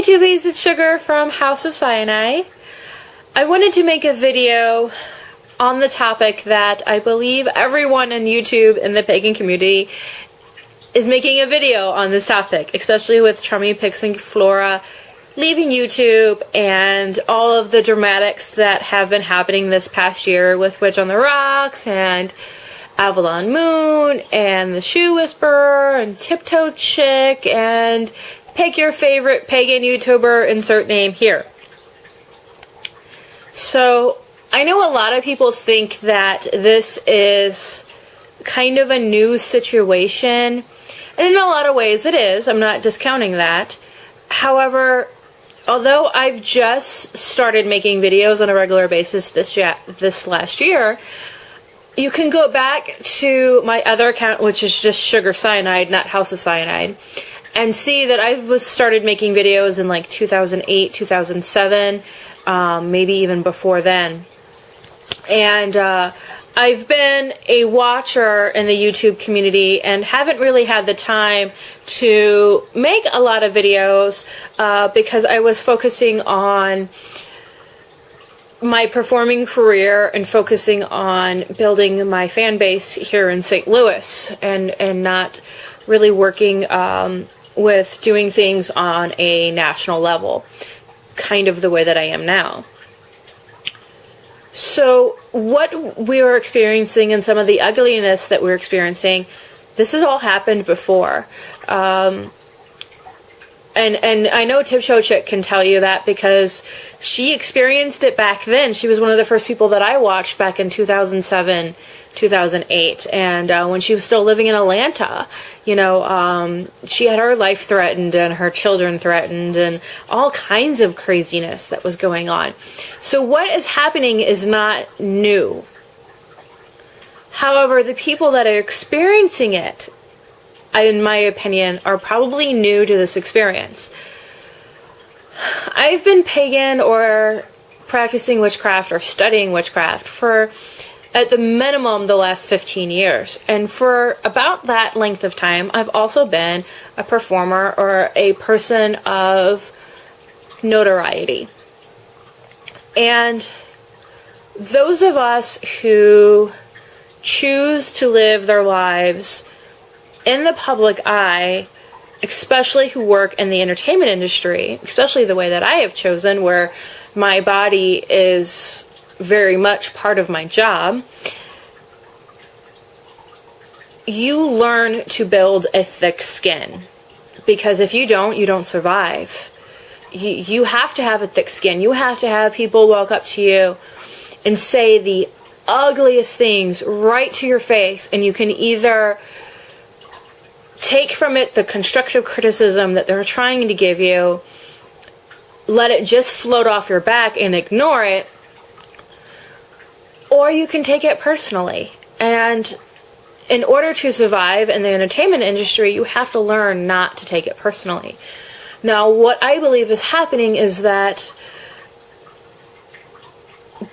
YouTubies, it's Sugar from House of Cyanide. I wanted to make a video on the topic that I believe everyone on YouTube in the pagan community is making a video on this topic, especially with Charming Pixie Flora leaving YouTube and all of the dramatics that have been happening this past year with Witch on the Rocks and Avalon Moon and the Shoe Whisperer and Tiptoe Chick and pick your favorite pagan YouTuber, insert name here. So I know a lot of people think that this is kind of a new situation, and in a lot of ways it is. I'm not discounting that. However, although I've just started making videos on a regular basis this last year, you can go back to my other account, which is just Sugar Cyanide, not House of Cyanide, and see that I started making videos in like 2008, 2007, maybe even before then. And I've been a watcher in the YouTube community and haven't really had the time to make a lot of videos because I was focusing on my performing career and focusing on building my fan base here in St. Louis and not really working with doing things on a national level, kind of the way that I am now. So what we were experiencing and some of the ugliness that we're experiencing, this has all happened before. And I know Tiptoe Chick can tell you that because she experienced it back then. She was one of the first people that I watched back in 2007, 2008. And when she was still living in Atlanta, you know, she had her life threatened and her children threatened and all kinds of craziness that was going on. So what is happening is not new. However, the people that are experiencing it, in my opinion, are probably new to this experience. I've been pagan or practicing witchcraft or studying witchcraft for, at the minimum, the last 15 years. And for about that length of time, I've also been a performer or a person of notoriety. And those of us who choose to live their lives in the public eye, especially who work in the entertainment industry, especially the way that I have chosen, where my body is very much part of my job, you learn to build a thick skin. Because if you don't survive. You have to have a thick skin. You have to have people walk up to you and say the ugliest things right to your face, and you can either take from it the constructive criticism that they're trying to give you, let it just float off your back and ignore it, or you can take it personally. And in order to survive in the entertainment industry, you have to learn not to take it personally. Now, what I believe is happening is that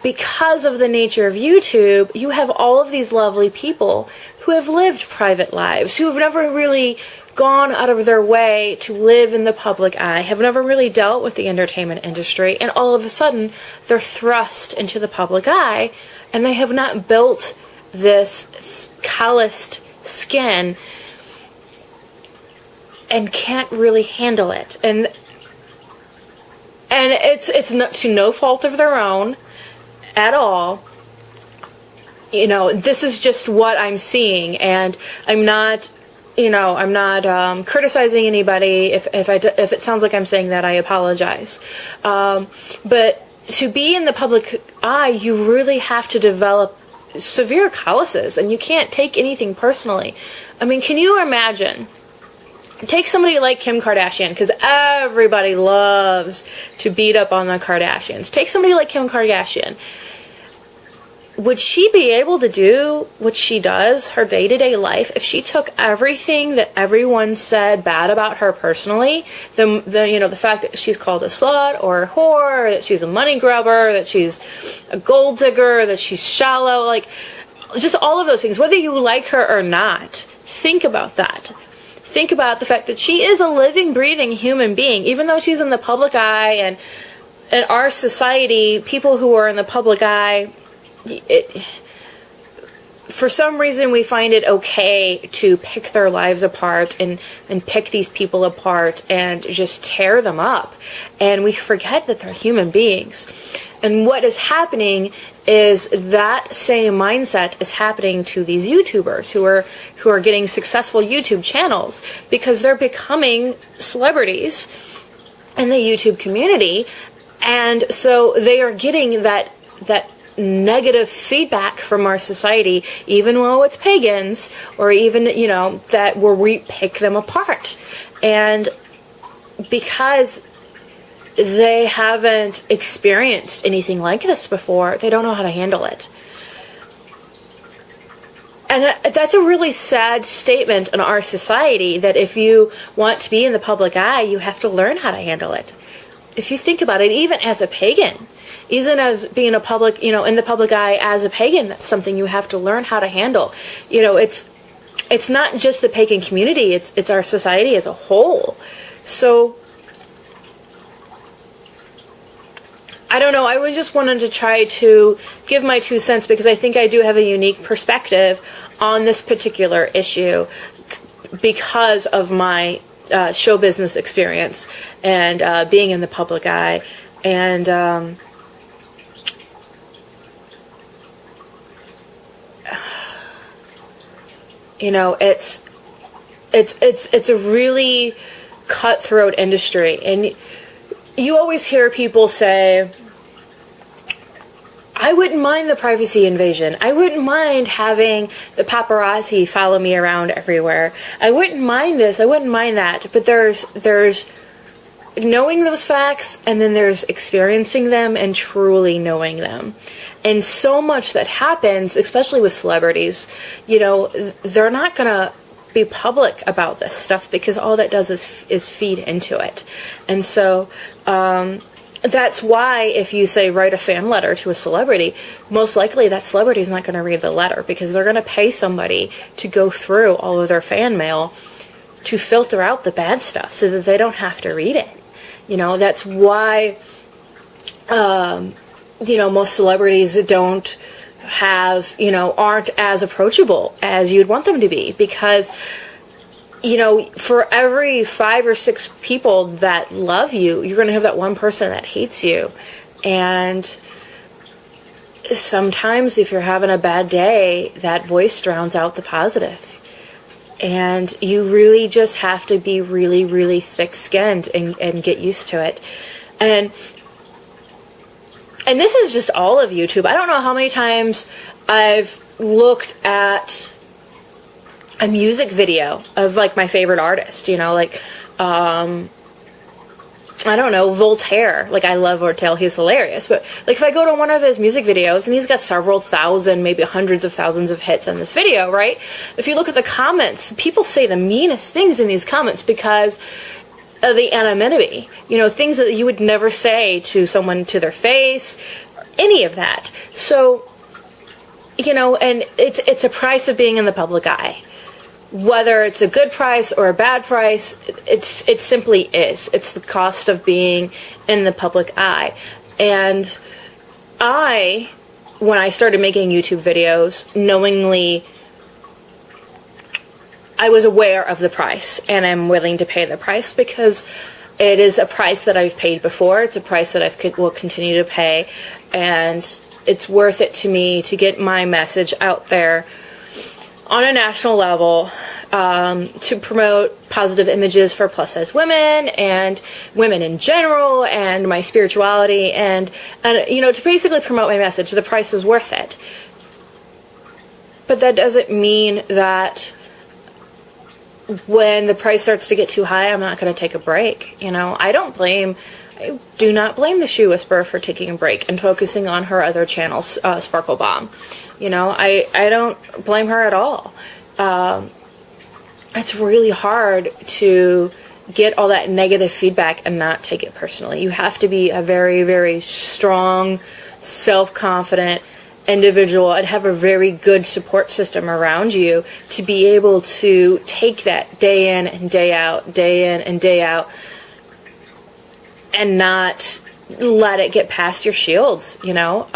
because of the nature of YouTube, you have all of these lovely people who have lived private lives, who have never really gone out of their way to live in the public eye, have never really dealt with the entertainment industry, and all of a sudden they're thrust into the public eye, and they have not built this calloused skin and can't really handle it. And it's not, to no fault of their own at all. You know, this is just what I'm seeing, and I'm not criticizing anybody. If it sounds like I'm saying that, I apologize. But to be in the public eye, you really have to develop severe calluses, and you can't take anything personally. I mean, can you imagine? Take somebody like Kim Kardashian, because everybody loves to beat up on the Kardashians. Take somebody like Kim Kardashian. Would she be able to do what she does, her day-to-day life, if she took everything that everyone said bad about her personally? The fact that she's called a slut or a whore, that she's a money grubber, that she's a gold digger, that she's shallow, like just all of those things. Whether you like her or not, think about that. think about the fact that she is a living, breathing human being, even though she's in the public eye. And in our society, people who are in the public eye, for some reason we find it okay to pick their lives apart and pick these people apart and just tear them up. And we forget that they're human beings. And what is happening is that same mindset is happening to these YouTubers who are getting successful YouTube channels because they're becoming celebrities in the YouTube community. And so they are getting that negative feedback from our society, even though it's pagans, or even, that where we pick them apart. And because they haven't experienced anything like this before, they don't know how to handle it. And that's a really sad statement in our society, that if you want to be in the public eye, you have to learn how to handle it. If you think about it, even as a pagan, even as being a public, in the public eye as a pagan, that's something you have to learn how to handle. It's not just the pagan community, it's our society as a whole. So, I don't know, I just wanted to try to give my 2 cents because I think I do have a unique perspective on this particular issue because of my show business experience and being in the public eye. And it's a really cutthroat industry. And you always hear people say, I wouldn't mind the privacy invasion. I wouldn't mind having the paparazzi follow me around everywhere. I wouldn't mind this. I wouldn't mind that. But there's knowing those facts, and then there's experiencing them and truly knowing them. And so much that happens, especially with celebrities, they're not going to be public about this stuff because all that does is feed into it. And so that's why if you say write a fan letter to a celebrity, most likely that celebrity is not going to read the letter because they're going to pay somebody to go through all of their fan mail to filter out the bad stuff so that they don't have to read it. That's why most celebrities don't have, aren't as approachable as you'd want them to be, because, for every 5 or 6 people that love you, you're going to have that one person that hates you. And sometimes if you're having a bad day, that voice drowns out the positive. And you really just have to be really, really thick-skinned and get used to it. And this is just all of YouTube. I don't know how many times I've looked at a music video of, my favorite artist, I don't know, Voltaire. I love Voltaire, he's hilarious. But, if I go to one of his music videos, and he's got several thousand, maybe hundreds of thousands of hits on this video, right? If you look at the comments, people say the meanest things in these comments because of the anonymity. Things that you would never say to someone to their face, any of that. So, and it's a price of being in the public eye. Whether it's a good price or a bad price, it simply is. It's the cost of being in the public eye. And when I started making YouTube videos, knowingly, I was aware of the price, and I'm willing to pay the price because it is a price that I've paid before. It's a price that I will continue to pay, and it's worth it to me to get my message out there on a national level, to promote positive images for plus-size women and women in general, and my spirituality, and to basically promote my message. The price is worth it. But that doesn't mean that when the price starts to get too high, I'm not going to take a break. I do not blame the Shoe Whisperer for taking a break and focusing on her other channels, Sparkle Bomb. I don't blame her at all. It's really hard to get all that negative feedback and not take it personally. You have to be a very, very strong, self-confident, individual and have a very good support system around you to be able to take that day in and day out, day in and day out, and not let it get past your shields, you know?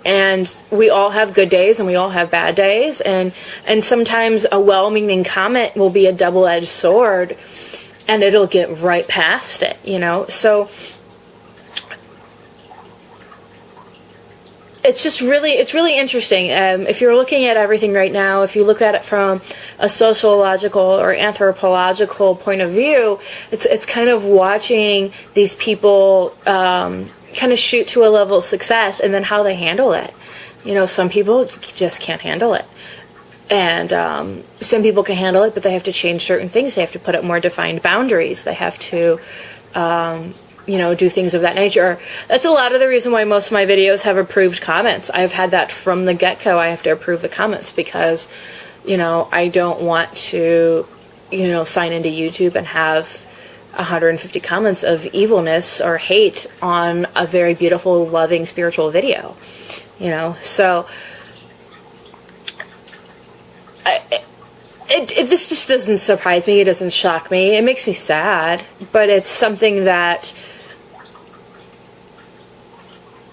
And we all have good days and we all have bad days, and sometimes a well-meaning comment will be a double-edged sword, and it'll get right past it, you know? So it's really interesting. If you're looking at everything right now, if you look at it from a sociological or anthropological point of view, it's kind of watching these people kind of shoot to a level of success, and then how they handle it. You know, some people just can't handle it. And some people can handle it, but they have to change certain things. They have to put up more defined boundaries. They have to, do things of that nature. That's a lot of the reason why most of my videos have approved comments. I've had that from the get-go. I have to approve the comments because, I don't want to, sign into YouTube and have 150 comments of evilness or hate on a very beautiful, loving, spiritual video. So this just doesn't surprise me. It doesn't shock me. It makes me sad, but it's something that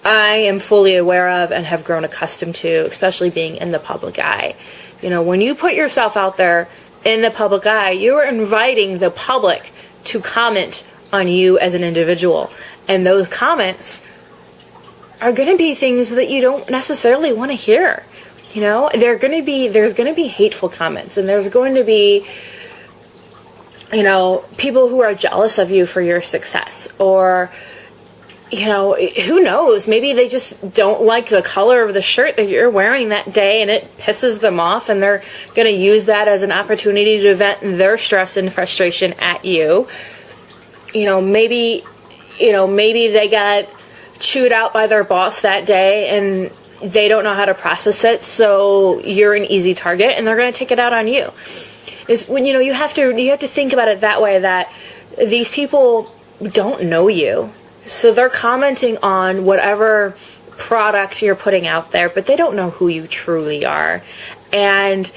I am fully aware of and have grown accustomed to, especially being in the public eye. When you put yourself out there in the public eye, you're inviting the public to comment on you as an individual. And those comments are going to be things that you don't necessarily want to hear. There's going to be hateful comments, and there's going to be, people who are jealous of you for your success, or, who knows, maybe they just don't like the color of the shirt that you're wearing that day, and it pisses them off, and they're going to use that as an opportunity to vent their stress and frustration at you. Maybe they got chewed out by their boss that day, and they don't know how to process it, so you're an easy target, and they're going to take it out on you. Is when you have to think about it that way, that these people don't know you, so they're commenting on whatever product you're putting out there, but they don't know who you truly are, and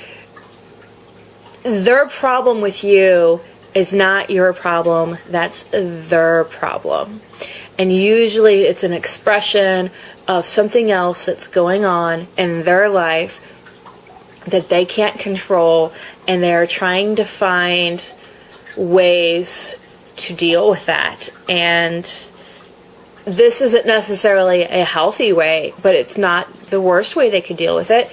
their problem with you is not your problem. That's their problem. And usually it's an expression of something else that's going on in their life that they can't control, and they're trying to find ways to deal with that. And this isn't necessarily a healthy way, but it's not the worst way they could deal with it.